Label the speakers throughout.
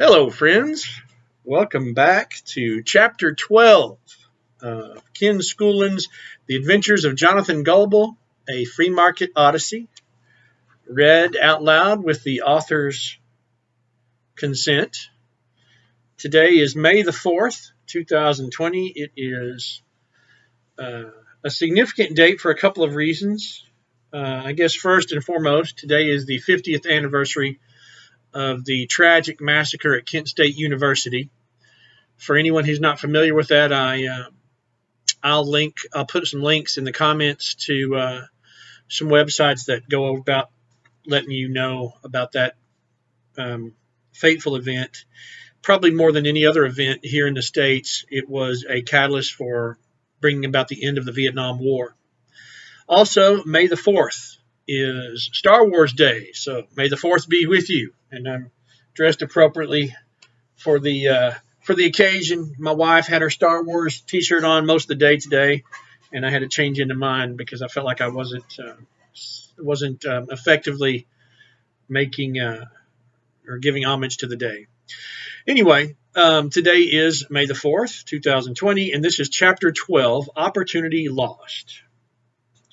Speaker 1: Hello, friends. Welcome back to Chapter 12 of Ken Schoolin's The Adventures of Jonathan Gullible, a Free Market Odyssey, read out loud with the author's consent. Today is May the 4th, 2020. It is a significant date for a couple of reasons. I guess first and foremost, today is the 50th anniversary of the tragic massacre at Kent State University. For anyone who's not familiar with that, I'll put some links in the comments to some websites that go about letting you know about that fateful event. Probably more than any other event here in the States, it was a catalyst for bringing about the end of the Vietnam War. Also, May the 4th is Star Wars Day, so may the 4th be with you. And I'm dressed appropriately for the occasion. My wife had her Star Wars t-shirt on most of the day today, and I had to change into mine because I felt like I wasn't effectively making or giving homage to the day. Anyway, today is May the 4th, 2020, and this is Chapter 12, Opportunity Lost.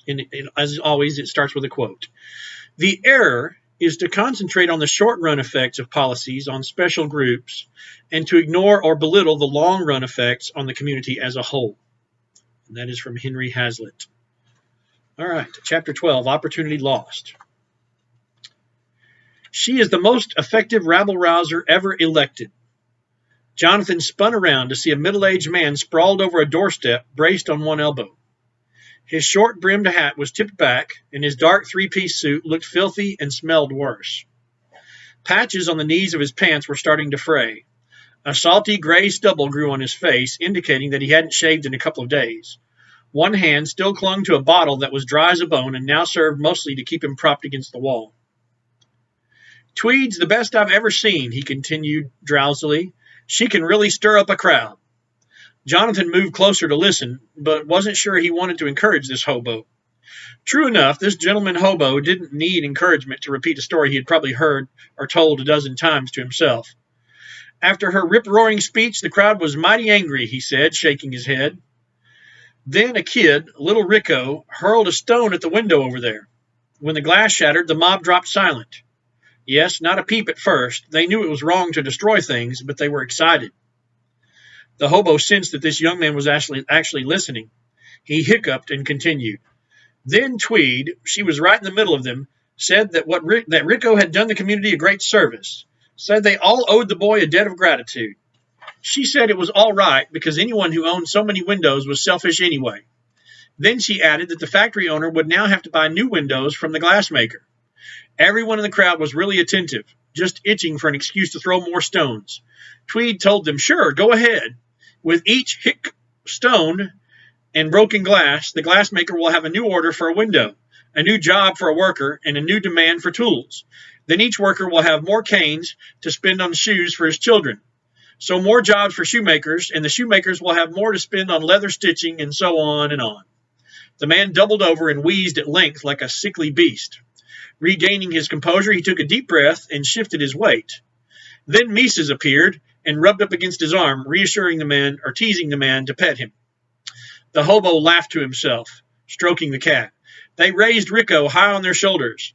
Speaker 1: And as always, it starts with a quote. The error is to concentrate on the short-run effects of policies on special groups and to ignore or belittle the long-run effects on the community as a whole. And that is from Henry Hazlitt. All right, Chapter 12, Opportunity Lost. She is the most effective rabble-rouser ever elected. Jonathan spun around to see a middle-aged man sprawled over a doorstep, braced on one elbow. His short-brimmed hat was tipped back, and his dark three-piece suit looked filthy and smelled worse. Patches on the knees of his pants were starting to fray. A salty gray stubble grew on his face, indicating that he hadn't shaved in a couple of days. One hand still clung to a bottle that was dry as a bone and now served mostly to keep him propped against the wall. Tweed's the best I've ever seen, he continued drowsily. She can really stir up a crowd. Jonathan moved closer to listen, but wasn't sure he wanted to encourage this hobo. True enough, this gentleman hobo didn't need encouragement to repeat a story he had probably heard or told a dozen times to himself. After her rip-roaring speech, the crowd was mighty angry, he said, shaking his head. Then a kid, little Rico, hurled a stone at the window over there. When the glass shattered, the mob dropped silent. Yes, not a peep at first. They knew it was wrong to destroy things, but they were excited. The hobo sensed that this young man was actually listening. He hiccuped and continued. Then Tweed, she was right in the middle of them, said that that Rico had done the community a great service, said they all owed the boy a debt of gratitude. She said it was all right because anyone who owned so many windows was selfish anyway. Then she added that the factory owner would now have to buy new windows from the glassmaker. Everyone in the crowd was really attentive, just itching for an excuse to throw more stones. Tweed told them, sure, go ahead. With each stone and broken glass, the glassmaker will have a new order for a window, a new job for a worker, and a new demand for tools. Then each worker will have more canes to spend on shoes for his children. So more jobs for shoemakers, and the shoemakers will have more to spend on leather stitching, and so on and on. The man doubled over and wheezed at length like a sickly beast. Regaining his composure, he took a deep breath and shifted his weight. Then Mises appeared and rubbed up against his arm, reassuring the man or teasing the man to pet him. The hobo laughed to himself, stroking the cat. They raised Rico high on their shoulders.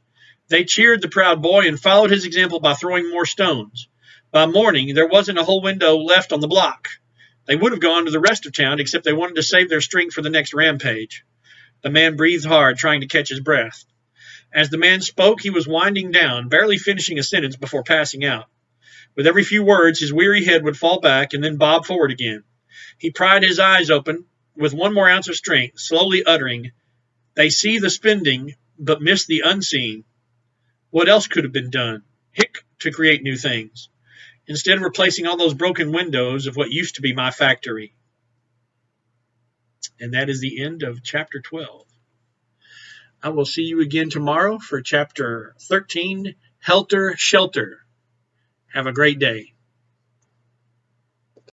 Speaker 1: They cheered the proud boy and followed his example by throwing more stones. By morning, there wasn't a whole window left on the block. They would have gone to the rest of town, except they wanted to save their strength for the next rampage. The man breathed hard, trying to catch his breath. As the man spoke, he was winding down, barely finishing a sentence before passing out. With every few words, his weary head would fall back and then bob forward again. He pried his eyes open with one more ounce of strength, slowly uttering, they see the spending, but miss the unseen. What else could have been done? To create new things, instead of replacing all those broken windows of what used to be my factory. And that is the end of Chapter 12. I will see you again tomorrow for Chapter 13, Helter Shelter. Have a great day.